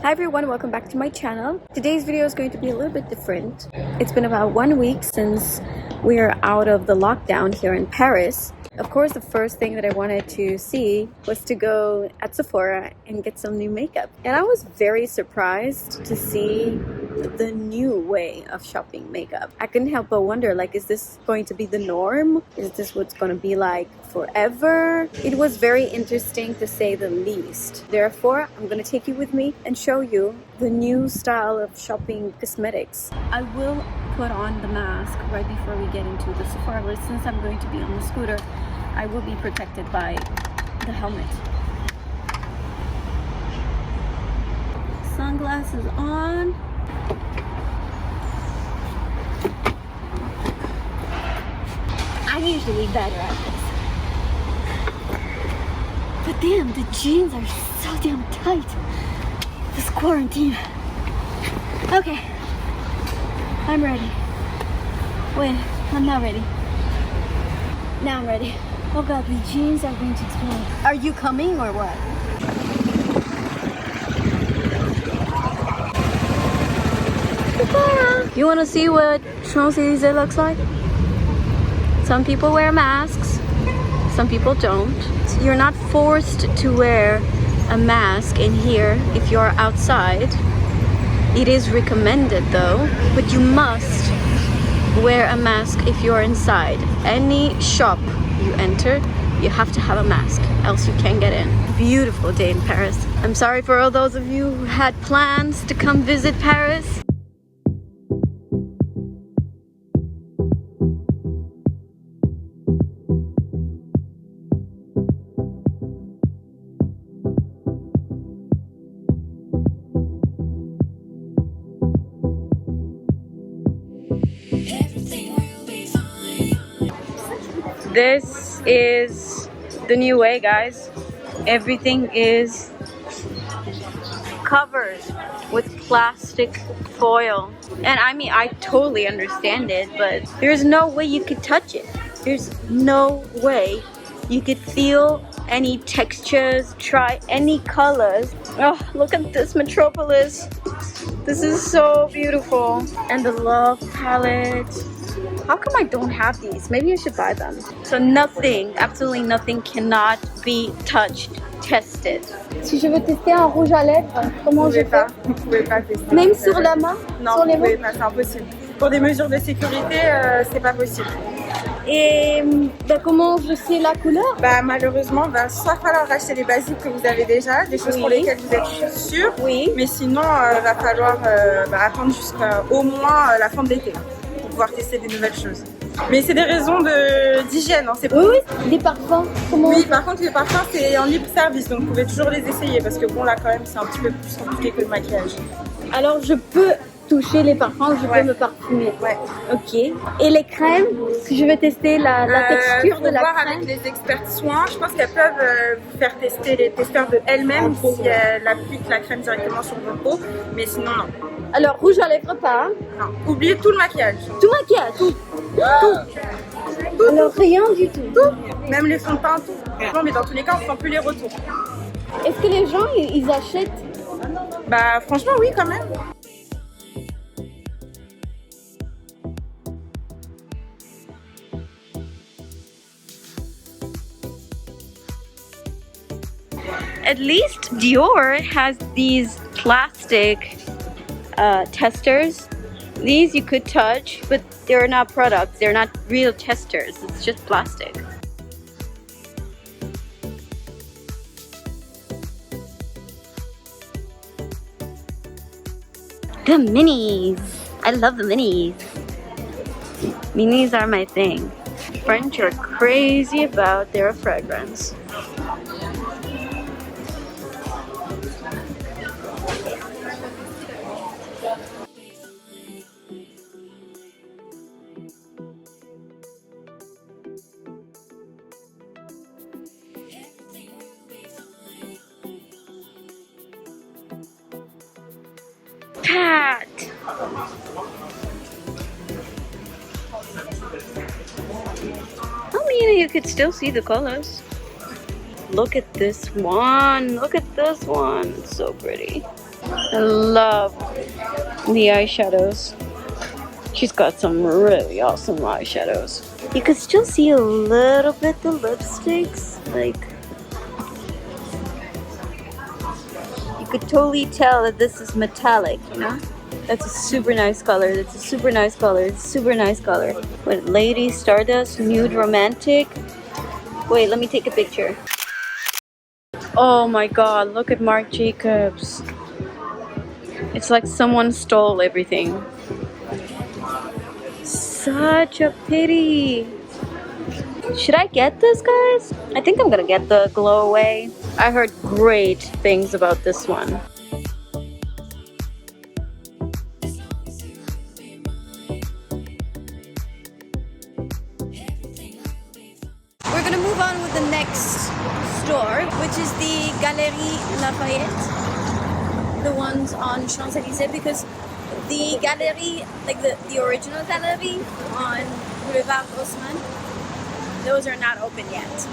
Hi everyone, welcome back to my channel. Today's video is going to be a little bit different. It's been about 1 week since we are out of the lockdown here in Paris. Of course, the first thing that I wanted to see was to go at Sephora and get some new makeup. And I was very surprised to see the new way of shopping makeup. I couldn't help but wonder, like, is this going to be the norm? Is this what's going to be like forever? It was very interesting to say the least. Therefore, I'm going to take you with me and show you the new style of shopping cosmetics. I will put on the mask right before we get into the Sephora, but since I'm going to be on the scooter, I will be protected by the helmet. Sunglasses on. I'm usually better at this. But damn, the jeans are so damn tight. This quarantine. Okay. I'm ready. Wait, I'm not ready. Now I'm ready. Oh god, the jeans are going to explode. Are you coming or what? Sephora! You want to see what Champs-Élysées looks like? Some people wear masks, some people don't. You're not forced to wear a mask in here if you're outside. It is recommended though, but you must wear a mask if you're inside. Any shop you enter, you have to have a mask, else you can't get in. Beautiful day in Paris. I'm sorry for all those of you who had plans to come visit Paris. This is the new way, guys. Everything is covered with plastic foil. And I mean, I totally understand it, but there's no way you could touch it. There's no way you could feel any textures, try any colors. Oh, look at this metropolis. This is so beautiful. And the Love palette. How come I don't have these? Maybe I should buy them. So nothing, absolutely nothing cannot be touched, tested. Si je veux tester un rouge à lèvres, comment je fais? Vous pouvez pas tester. Même sur la main? Non, sur vous les pouvez mains? pas, c'est impossible. Pour des mesures de sécurité, c'est pas possible. Et ben, comment je sais la couleur? Bah, malheureusement, va soit falloir acheter les basiques que vous avez déjà, des choses pour lesquelles vous êtes sûr. Oui. Mais sinon, va falloir attendre jusqu'à au moins la fin de l'été pour pouvoir tester des nouvelles choses. Mais c'est des raisons d'hygiène, hein, c'est pas... Oui, des parfums. Comment? Oui, par contre, les parfums, c'est en libre service, donc vous pouvez toujours les essayer parce que bon, là, quand même, c'est un petit peu plus compliqué que le maquillage. Alors, je peux toucher les parfums, je peux me parfumer. Ouais. Ok. Et les crèmes, si je veux tester la texture de la voir crème. avec les experts soins, je pense qu'elles peuvent vous faire tester les testeurs de elles-mêmes si elles appliquent la crème directement sur votre peau, mais sinon non. Alors, rouge à lèvres pas, hein? Non. Oubliez tout le maquillage. Tout maquillage? Tout. Alors, rien du tout. Même les fonds de teint, tout. Non, mais dans tous les cas, on ne sent plus les retours. Est-ce que les gens, ils achètent? Bah franchement, oui, quand même. At least Dior has these plastic testers. These you could touch, but they're not products. They're not real testers. It's just plastic. The minis. I love the minis. Minis are my thing. French are crazy about their fragrance. Cat. I mean, you could still see the colors. Look at this one. Look at this one. It's so pretty. I love the eyeshadows. She's got some really awesome eyeshadows. You could still see a little bit the lipsticks. Like, you could totally tell that this is metallic, you know? That's a super nice color. That's a super nice color. It's a super nice color. What, Lady Stardust Nude Romantic? Wait, let me take a picture. Oh my god, look at Marc Jacobs. It's like someone stole everything. Such a pity. Should I get this, guys? I think I'm gonna get the Glow Away. I heard great things about this one. We're gonna move on with the next store, which is the Galeries Lafayette. The ones on Champs-Élysées, because the Galeries, like the original Galeries on Boulevard Haussmann, those are not open yet.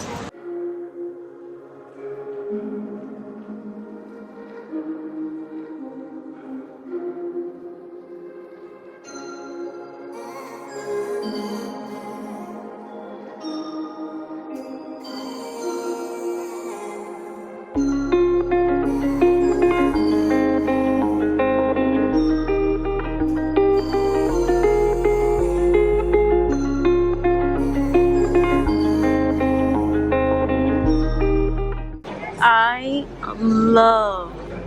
I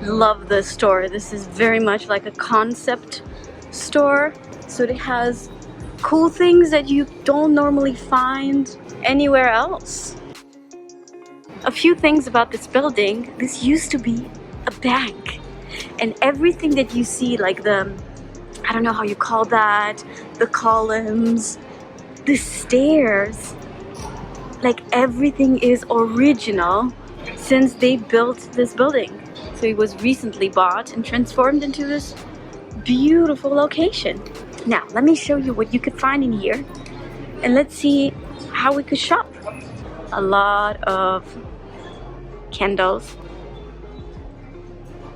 love this store. This is very much like a concept store. So it has cool things that you don't normally find anywhere else. A few things about this building. This used to be a bank. And everything that you see, like the, I don't know how you call that, the columns, the stairs, like everything is original since they built this building. So it was recently bought and transformed into this beautiful location. Now, let me show you what you could find in here, and let's see how we could shop. A lot of candles.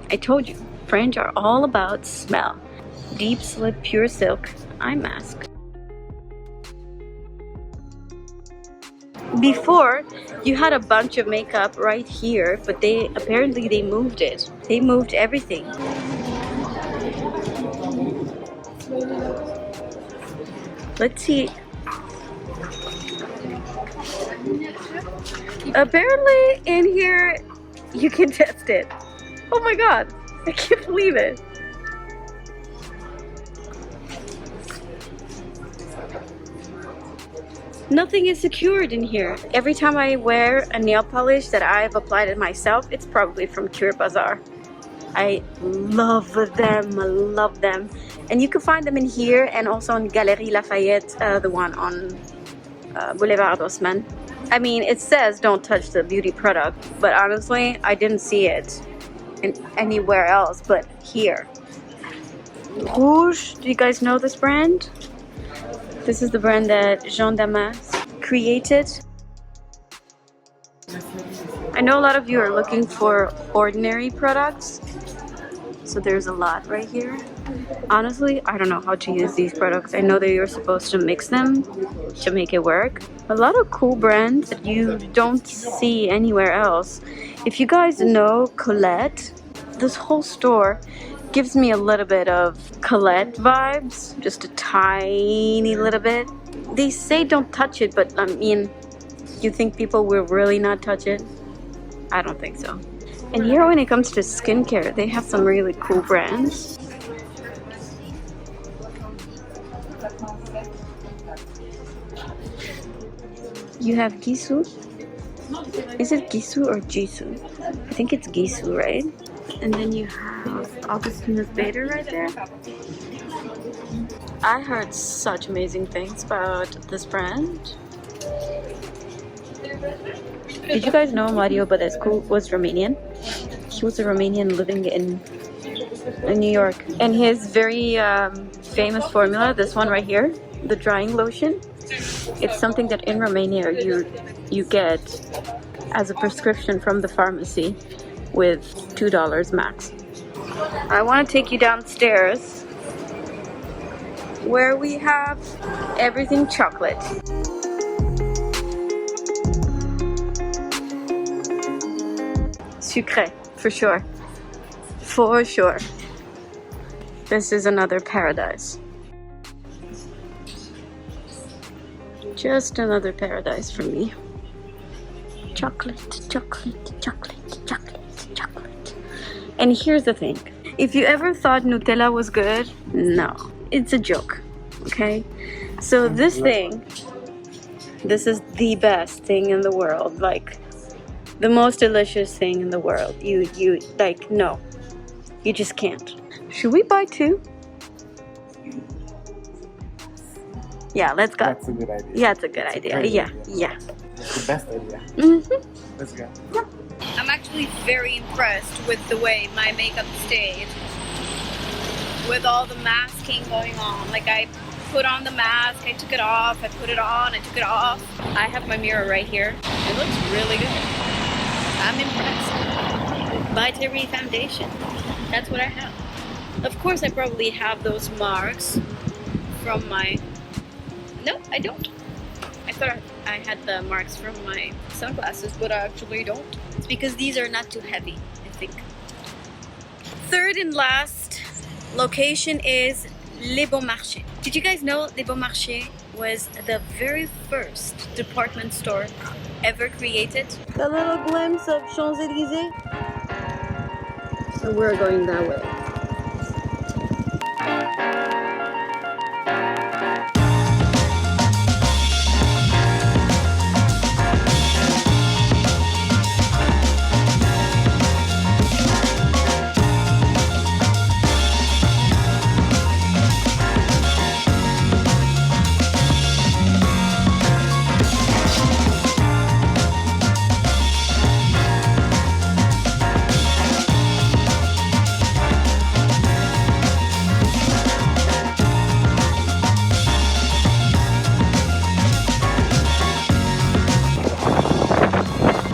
I told you, French are all about smell. Deep slip pure silk eye mask. Before, you had a bunch of makeup right here, but apparently they moved it. They moved everything. Let's see. Apparently in here you can test it. Oh my god, I can't believe it. Nothing is secured in here. Every time I wear a nail polish that I've applied it myself, it's probably from Cure Bazaar. I love them, I love them. And you can find them in here and also on Galeries Lafayette, the one on Boulevard Haussmann. I mean, it says don't touch the beauty product, but honestly, I didn't see it in anywhere else but here. Rouge, do you guys know this brand? This is the brand that Jean Damas created. I know a lot of you are looking for ordinary products, so there's a lot right here. Honestly, I don't know how to use these products. I know that you're supposed to mix them to make it work. A lot of cool brands that you don't see anywhere else. If you guys know Colette, this whole store gives me a little bit of Colette vibes, just a tiny little bit. They say don't touch it, but I mean, you think people will really not touch it? I don't think so. And here when it comes to skincare, they have some really cool brands. You have Gisou. Is it Gisou or Jisoo? I think it's Gisou, right? And then you have Augustinus Bader right there. I heard such amazing things about this brand. Did you guys know Mario Badescu was Romanian? He was a Romanian living in New York. And his very famous formula, this one right here, the drying lotion, it's something that in Romania you get as a prescription from the pharmacy with $2 max. I want to take you downstairs where we have everything chocolate. Sucré, for sure. For sure. This is another paradise. Just another paradise for me. Chocolate, chocolate, chocolate, chocolate, chocolate. And here's the thing. If you ever thought Nutella was good, no. It's a joke, okay? So this thing, this is the best thing in the world. Like, the most delicious thing in the world. You like, no. You just can't. Should we buy two? Yeah, let's go. That's a good idea. Yeah, it's a good idea. Yeah, yeah. That's the best idea. Mm-hmm. Let's go. I'm actually very impressed with the way my makeup stayed. With all the masking going on. Like, I put on the mask, I took it off, I put it on, I took it off. I have my mirror right here. It looks really good. I'm impressed. By Terry Foundation. That's what I have. Of course, I probably have those marks from my... No, I don't. I thought I had the marks from my sunglasses, but I actually don't. It's because these are not too heavy, I think. Third and last location is Les Beaumarchais. Did you guys know Les Beaumarchais was the very first department store ever created? A little glimpse of Champs-Élysées. So we're going that way.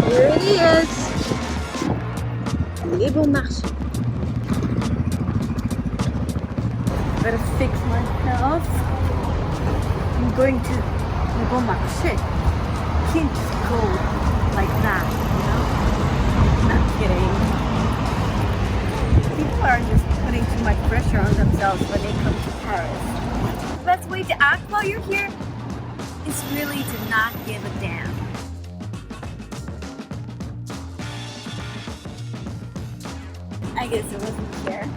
Here it is. Les Beaumarchais. Gotta fix myself. I'm going to Les Beaumarchais. Can't just go like that, you know? Not kidding. People are just putting too much pressure on themselves when they come to Paris. The best way to act while you're here is really to not give a damn. I guess it wasn't fair.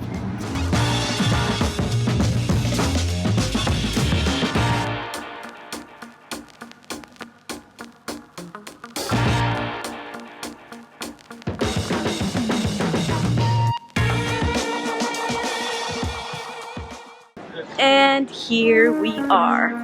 And here we are.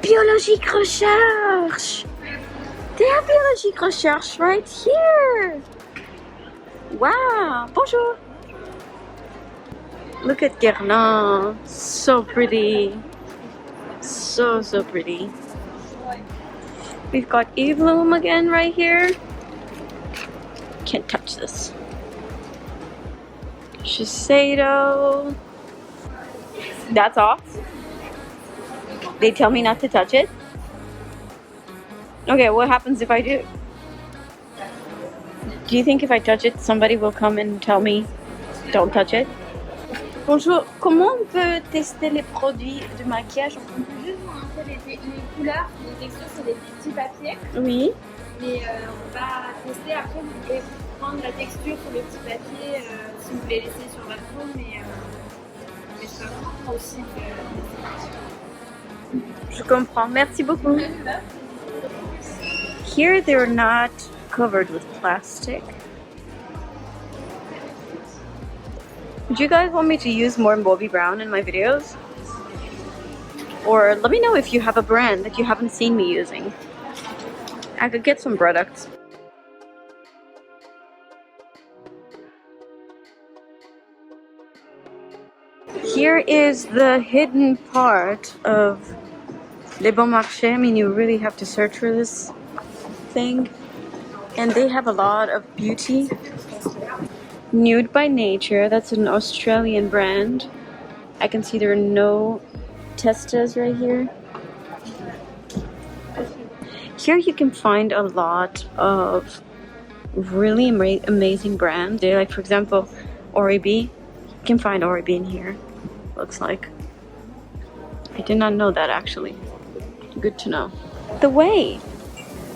Biologique Recherche! There's Biologique Recherche right here! Wow! Bonjour! Look at Guerlain. So pretty. So pretty. We've got Eve Bloom again right here. Can't touch this. Shiseido. That's off. They tell me not to touch it. Okay, what happens if I do? Do you think if I touch it, somebody will come and tell me, don't touch it? Bonjour, comment on peut tester les produits de maquillage? On peut juste voir un peu les couleurs, les textures sur des petits papiers. Oui. Mais on va tester après, vous pouvez prendre la texture sur le petit papier si vous voulez laisser sur votre peau, mais ça prend aussi Je comprends. Merci beaucoup. Here they're not covered with plastic. Do you guys want me to use more Bobbi Brown in my videos? Or let me know if you have a brand that you haven't seen me using. I could get some products. Here is the hidden part of Les Beaumarchais. I mean, you really have to search for this thing. And they have a lot of beauty. Nude by Nature, that's an Australian brand. I can see there are no testas right here. Here you can find a lot of really amazing brands. They're like, for example, Oribe. You can find Oribe in here, looks like. I did not know that actually. Good to know. The way.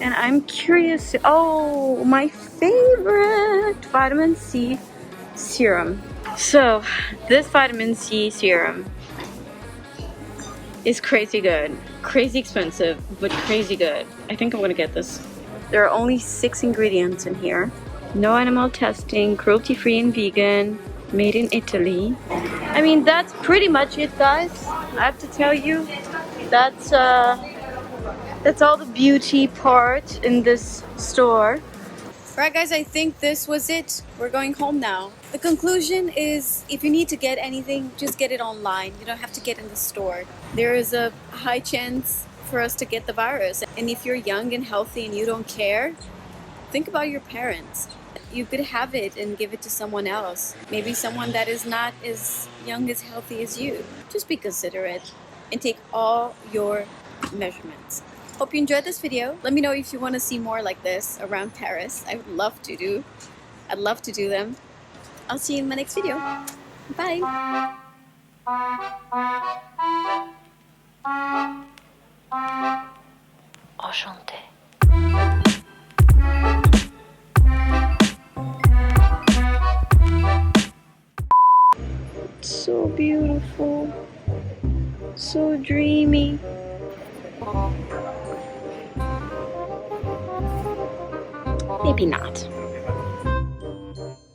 And I'm curious. Oh, my favorite vitamin C serum. So this vitamin C serum is crazy good. Crazy expensive, but crazy good. I think I'm gonna get this. There are only 6 ingredients in here. No animal testing, cruelty-free and vegan, made in Italy. I mean, that's pretty much it, guys. I have to tell you, that's all the beauty part in this store. Alright guys, I think this was it. We're going home now. The conclusion is, if you need to get anything, just get it online. You don't have to get in the store. There is a high chance for us to get the virus. And if you're young and healthy and you don't care, think about your parents. You could have it and give it to someone else. Maybe someone that is not as young, as healthy as you. Just be considerate and take all your measurements. Hope you enjoyed this video. Let me know if you want to see more like this around Paris. I would love to do. I'd love to do them. I'll see you in my next video. Bye. Enchanté. So beautiful. So dreamy. Maybe not.